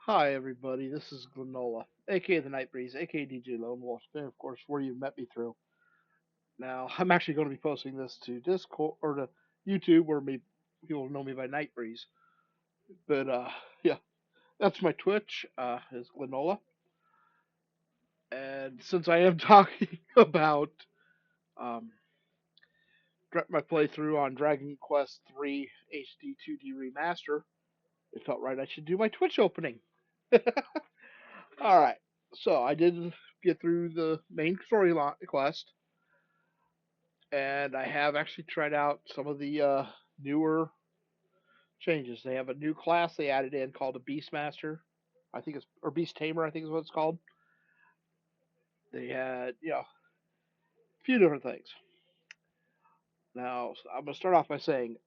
Hi everybody, this is Glenola, aka the Night Breeze, aka DJ Lone Wolf, and of course where you met me through. Now I'm actually going to be posting this to Discord or to YouTube, where people know me by Night Breeze. But yeah, that's my Twitch is Glenola, and since I am talking about um, my playthrough on Dragon Quest III HD-2D Remaster, it felt right I should do my Twitch opening. All right, so I did get through the main story quest, and I have actually tried out some of the newer changes. They have a new class they added in called a Beastmaster, I think it's or Beast Tamer, I think is what it's called. They had a few different things. Now I'm gonna start off by saying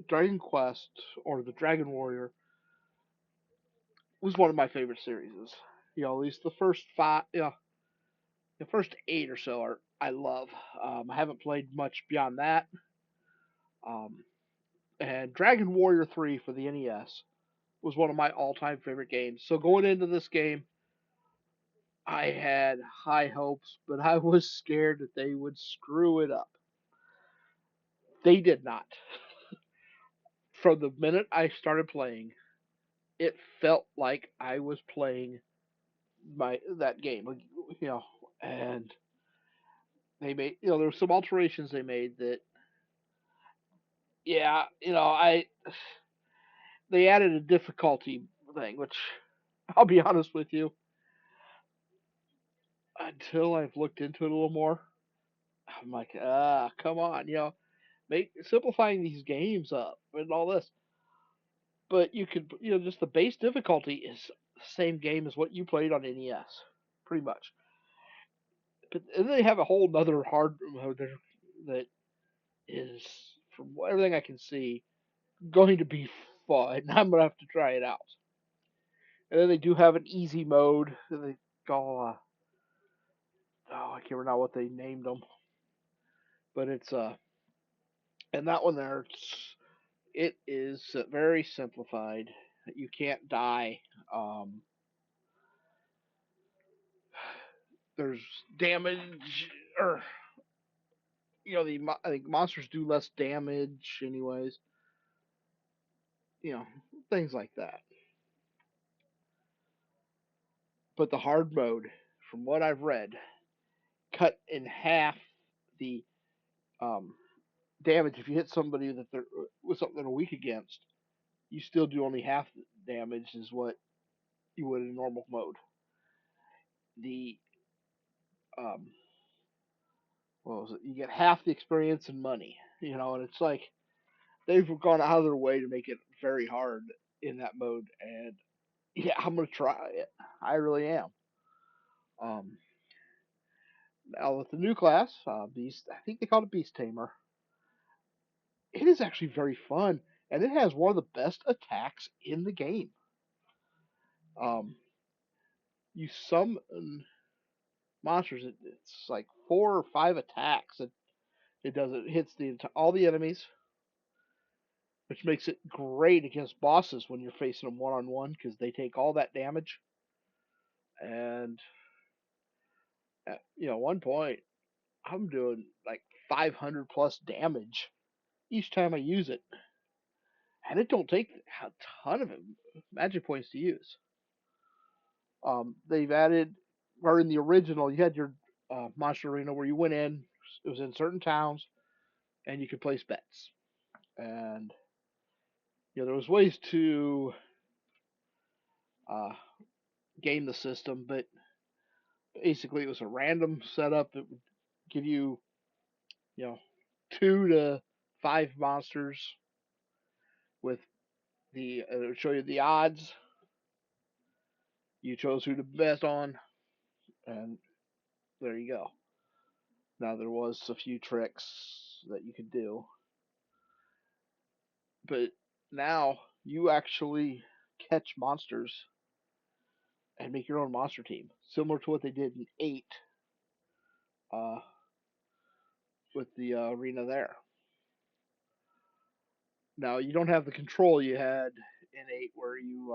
Dragon Quest or the Dragon Warrior was one of my favorite series. At least the first five, the first eight or so are I love. I haven't played much beyond that. Um, and Dragon Warrior 3 for the NES was one of my all-time favorite games. So going into this game, I had high hopes, but I was scared that they would screw it up. They did not. From the minute I started playing, it felt like I was playing my that game, you know. And they made, there were some alterations they made that, yeah, they added a difficulty thing, which I'll be honest with you, until I've looked into it a little more, I'm like, come on, make simplifying these games up and all this. But you could, just the base difficulty is the same game as what you played on NES, pretty much. But and they have a whole other hard mode there that is, from everything I can see, going to be fun. I'm gonna have to try it out. And then they do have an easy mode that they call, I can't remember what they named them, but it's and that one there, it is very simplified. You can't die. Um, there's damage, or I think monsters do less damage, anyways. You know, things like that. But the hard mode, from what I've read, cut in half the um, damage if you hit somebody that they're with something they're weak against. You still do only half the damage as what you would in normal mode. The um, what was it? You get half the experience and money. And it's like they've gone out of their way to make it very hard in that mode. And yeah, I'm gonna try it. I really am. Um, Now with the new class, Beast, I think they call it Beast Tamer. It is actually very fun, and it has one of the best attacks in the game. Um, you summon monsters. It's like four or five attacks. It does. It hits all the enemies, which makes it great against bosses when you're facing them one on one because they take all that damage. And at one point, I'm doing like 500 plus damage each time I use it, and it don't take a ton of magic points to use. They've added, or in the original, you had your monster arena where you went in. It was in certain towns, and you could place bets. And there was ways to uh, game the system, but basically it was a random setup that would give you, you know, 2 to 5 monsters with it would show you the odds. You chose who to bet on, and there you go. Now there was a few tricks that you could do, but now you actually catch monsters and make your own monster team, similar to what they did in 8 uh, with the arena there. Now you don't have the control you had in 8, where you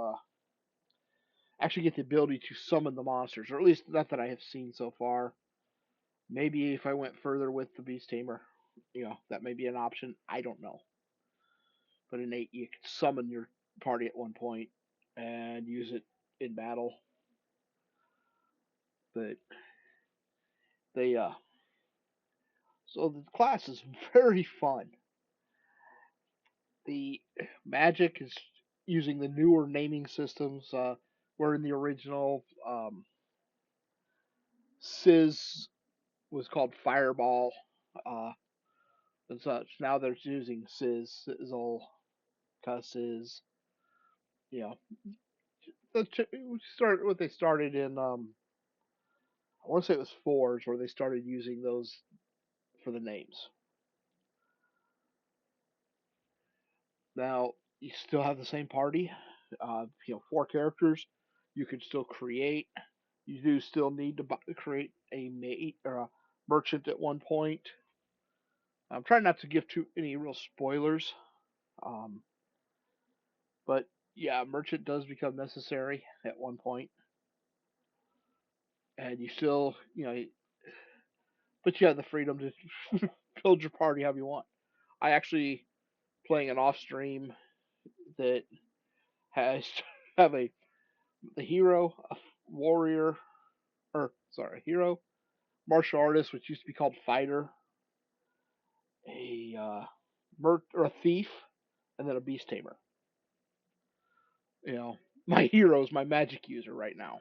actually get the ability to summon the monsters, or at least not that I have seen so far. Maybe if I went further with the Beast Tamer, that may be an option. I don't know. But in 8, you can summon your party at one point and use it in battle. But they so the class is very fun. The magic is using the newer naming systems. Where in the original Sizz was called Fireball uh, and such. Now they're using Sizz, Sizzle, Cusses. You know, what they started in. I want to say it was fours where they started using those for the names. Now you still have the same party. 4 characters. You can still create. You do still need to create a mate or a merchant at one point. I'm trying not to give too any real spoilers, um, but yeah, merchant does become necessary at one point, and you still, but you have the freedom to build your party however you want. I actually playing an off stream that has have the hero, a warrior, or sorry, a hero, martial artist, which used to be called fighter, a or a thief, and then a beast tamer. You know, my hero is my magic user right now.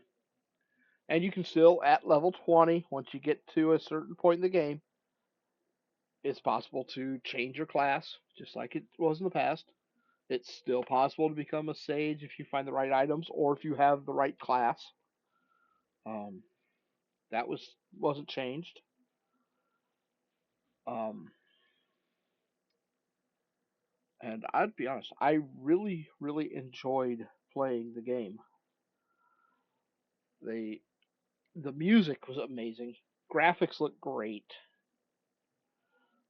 And you can still, at level 20, once you get to a certain point in the game, it's possible to change your class, just like it was in the past. It's still possible to become a sage if you find the right items or if you have the right class. Um, that wasn't changed. Um, and I'd be honest, I really, really enjoyed playing the game. The the music was amazing. Graphics looked great.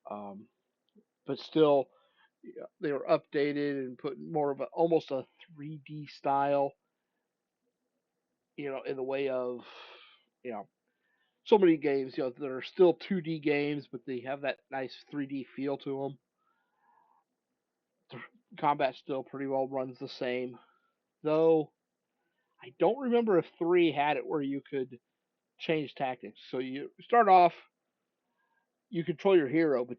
Um, but still, they were updated and put more of almost a 3D style, in the way of, you know, so many games, that are still 2D games, but they have that nice 3D feel to them. The combat still pretty well runs the same, though I don't remember if 3 had it where you could change tactics. So you start off, you control your hero, but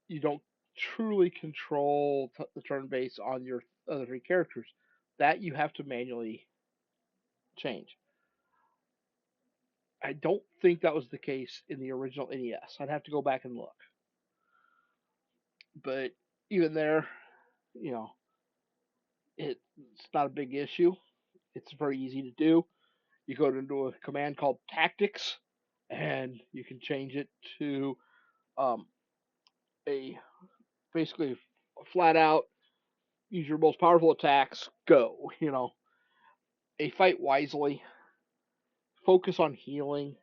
you don't truly control the turn base on your other 3 characters. That you have to manually change. I don't think that was the case in the original NES. I'd have to go back and look. But even there, you know, it's not a big issue. It's very easy to do. You go into a command called Tactics, and you can change it to um, a basically flat out use your most powerful attacks. Go. A fight wisely, focus on healing,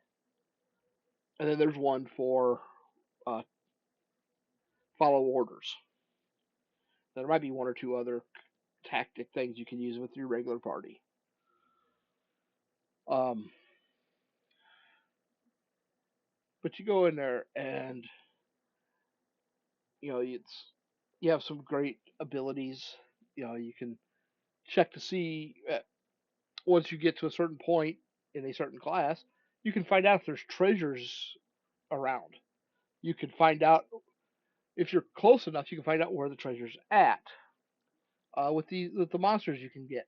and then there's one for uh, follow orders. There might be one or two other tactic things you can use with your regular party. Um, but you go in there and you have some great abilities. You can check to see once you get to a certain point in a certain class, you can find out if there's treasures around. You can find out if you're close enough. You can find out where the treasure's at. With the monsters you can get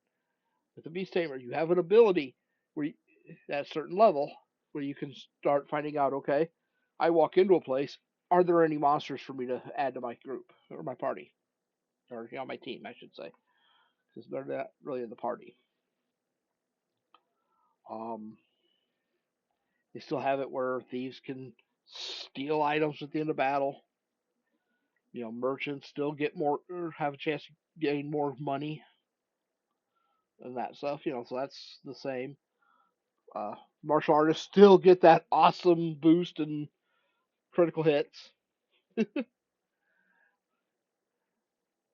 with the beast tamer, you have an ability where at a certain level where you can start finding out. Okay, I walk into a place. Are there any monsters for me to add to my group or my party, or my team, I should say, because they're not really in the party. Um, they still have it where thieves can steal items at the end of battle. Merchants still get more, or have a chance to gain more money and that stuff. So that's the same. Uh, Martial artists still get that awesome boost and critical hits,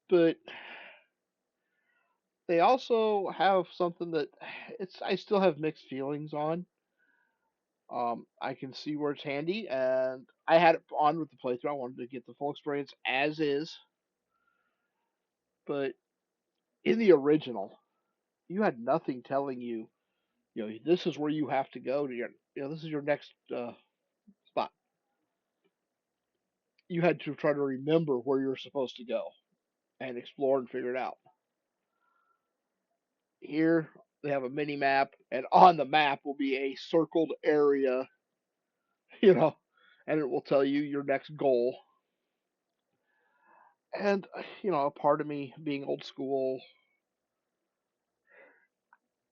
but They also have something that I still have mixed feelings on. I can see where it's handy, and I had it on with the playthrough. I wanted to get the full experience as is, but in the original, you had nothing telling you, this is where you have to go to this is your next spot. You had to try to remember where you're supposed to go and explore and figure it out. Here, they have a mini map, and on the map will be a circled area, you know, and it will tell you your next goal. And, a part of me being old school,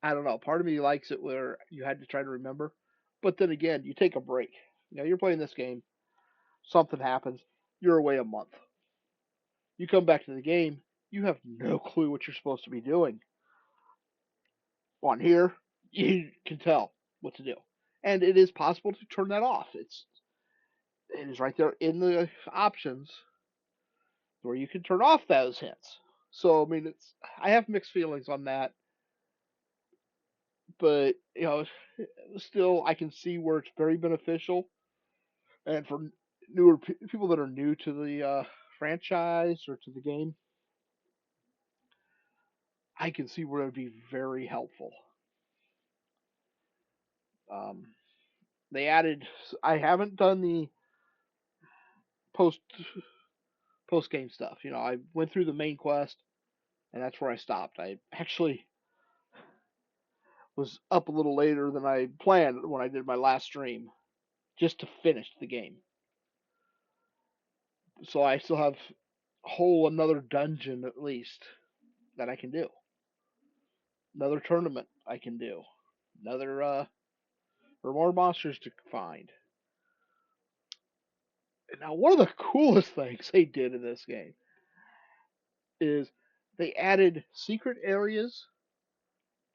I don't know, part of me likes it where you had to try to remember. But then again, you take a break. You're playing this game, something happens, you're away a month. You come back to the game, you have no clue what you're supposed to be doing. On here, you can tell what to do. And it is possible to turn that off. It is right there in the options where you can turn off those hints. So I mean, I have mixed feelings on that, but still I can see where it's very beneficial, and for newer people that are new to the franchise or to the game, I can see where it would be very helpful. Um, they added. I haven't done the post post game stuff. I went through the main quest, and that's where I stopped. I actually was up a little later than I planned when I did my last stream, just to finish the game. So I still have a whole another dungeon at least that I can do. Another tournament I can do. Another or more monsters to find. Now one of the coolest things they did in this game is they added secret areas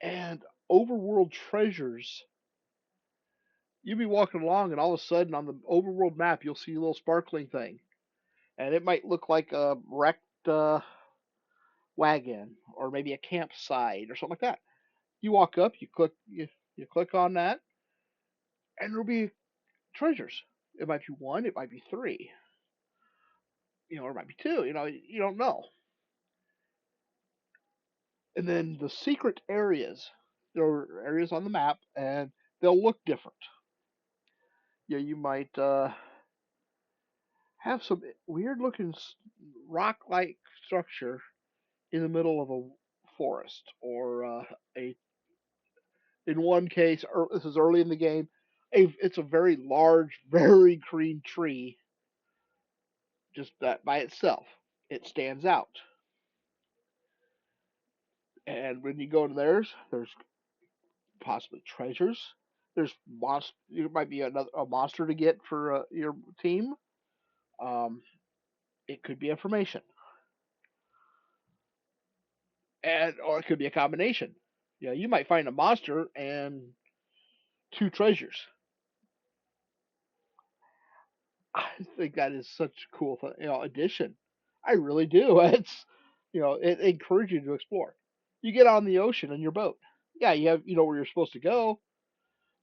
and overworld treasures. You'll be walking along, and all of a sudden on the overworld map, you'll see a little sparkling thing, and it might look like a wrecked wagon or maybe a campsite or something like that. You walk up, you click on that, and there'll be treasures. It might be one, it might be three, or it might be two. You don't know. And then the secret areas, there are areas on the map, and they'll look different. You might have some weird looking rock like structure in the middle of a forest, or a in one case, this is early in the game, it's a very large, very green tree, just that by itself. It stands out. And when you go to there's possibly treasures. There's It might be a monster to get for your team. Um, it could be information, or it could be a combination. You might find a monster and two treasures. I think that is such a cool, addition. I really do. It encourages you to explore. You get on the ocean in your boat. Yeah, you know where you're supposed to go,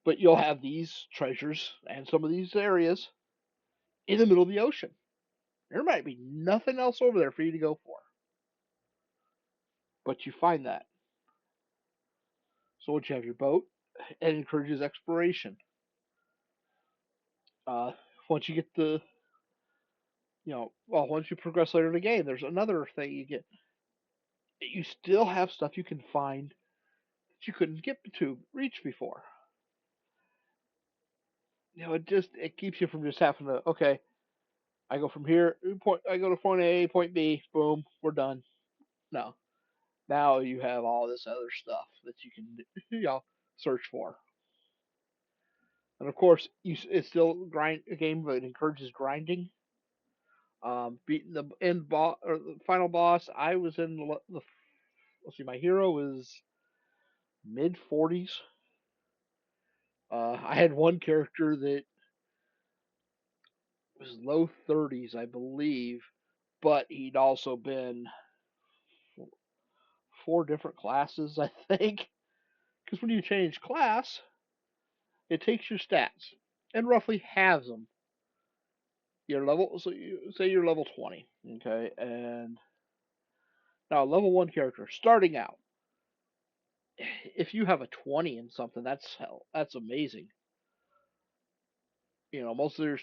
but you'll have these treasures and some of these areas in the middle of the ocean. There might be nothing else over there for you to go for, but you find that. So once you have your boat, it encourages exploration. Uh, Once you get once you progress later in the game, there's another thing you get. You still have stuff you can find that you couldn't get to reach before. It keeps you from just having to, okay, I go from here, I go to point A, point B, boom, we're done. No, now you have all this other stuff that you can search for. And of course, it's still a game that encourages grinding. Beating the end boss or the final boss, I was in let's see, my hero was mid 40s. I had one character that was low 30s, I believe, but he'd also been 4 different classes, I think. Because when you change class, it takes your stats and roughly halves them. Your level, so you say you're level 20, okay, and now level 1 character starting out. If you have a 20 in something, that's hell. That's amazing. Most of your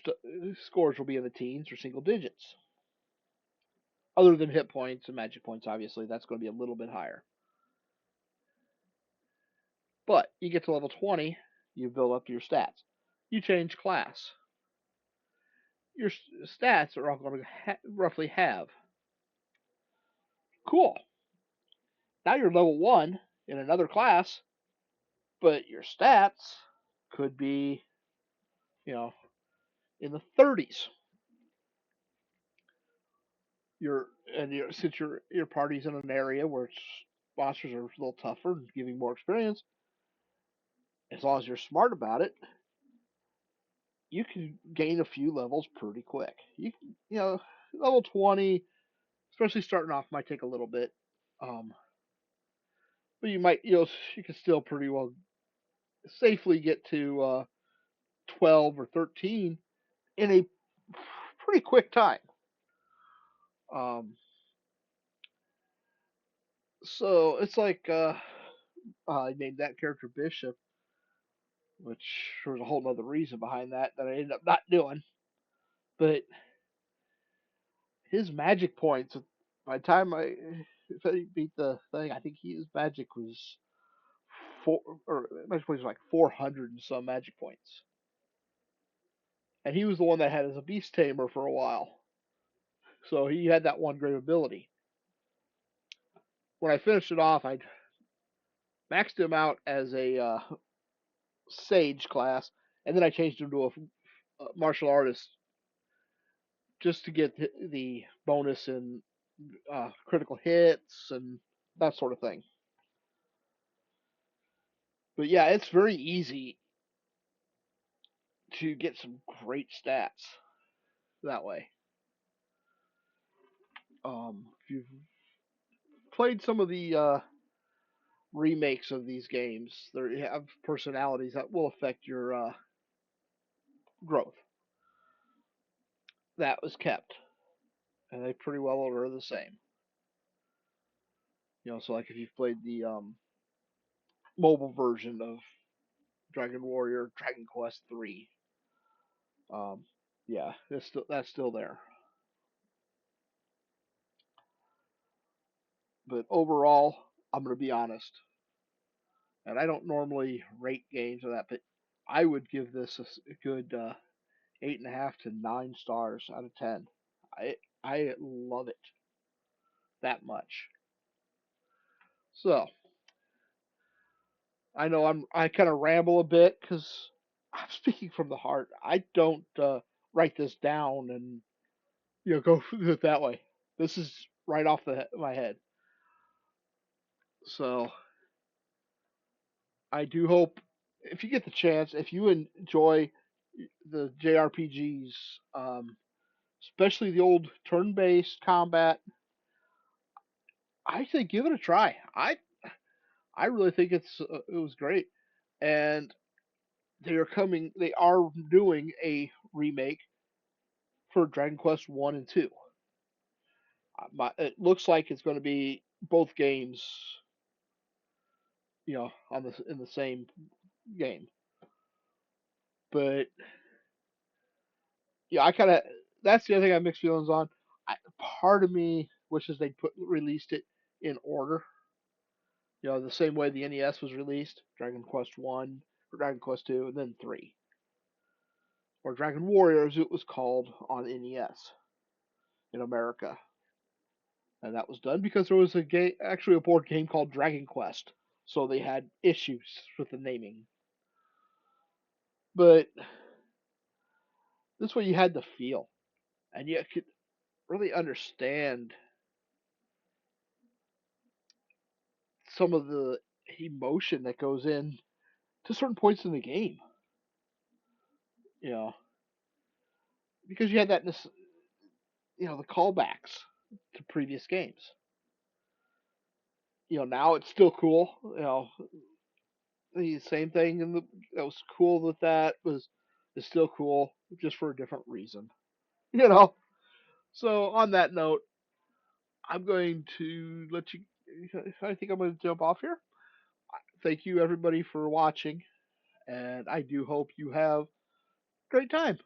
scores will be in the teens or single digits. Other than hit points and magic points, obviously, that's going to be a little bit higher. But you get to level 20, you build up your stats. You change class. Your stats are all going to roughly have. Cool. Now you're level 1 in another class, but your stats could be, you know, in the 30s. Since your party's in an area where monsters are a little tougher and giving more experience, as long as you're smart about it, you can gain a few levels pretty quick. Level 20, especially starting off, might take a little bit. But you can still pretty well safely get to 12 or 13 in a pretty quick time. Um, so it's like I named that character Bishop, which there was a whole other reason behind that I ended up not doing. But his magic points, by the time I beat the thing, I think his magic was magic points was like 400 and some magic points. And he was the one that had as a beast tamer for a while. So he had that one great ability. When I finished it off, I maxed him out as a sage class, and then I changed him to a martial artist just to get the bonus and critical hits and that sort of thing. But yeah, it's very easy to get some great stats that way. If you've played some of the remakes of these games, they have personalities that will affect your growth. That was kept, and they pretty well are the same. So like if you've played the mobile version of Dragon Warrior, Dragon Quest III, um, yeah, that's still there. But overall, I'm gonna be honest, and I don't normally rate games or that, but I would give this a good 8.5 to 9 stars out of 10. I love it that much. So I know I kind of ramble a bit because I'm speaking from the heart. I don't write this down and go through it that way. This is right off my head. So I do hope if you get the chance, if you enjoy the JRPGs, especially the old turn-based combat, I say give it a try. I really think it was great, and they are doing a remake for Dragon Quest One and Two. It looks like it's going to be both games, in the same game. But yeah, I kind of that's the other thing I have mixed feelings on. Part of me wishes they released it in order. The same way the NES was released, Dragon Quest One, or Dragon Quest Two, and then Three, or Dragon Warrior as it was called on NES in America. And that was done because there was actually a board game called Dragon Quest, so they had issues with the naming. But this way you had the feel, and you could really understand some of the emotion that goes in to certain points in the game. You know, because you had the callbacks to previous games. now it's still cool. The same thing that was cool with that was is still cool, just for a different reason. You know. So on that note, I'm going to let you. I think I'm going to jump off here. Thank you everybody for watching, and I do hope you have a great time.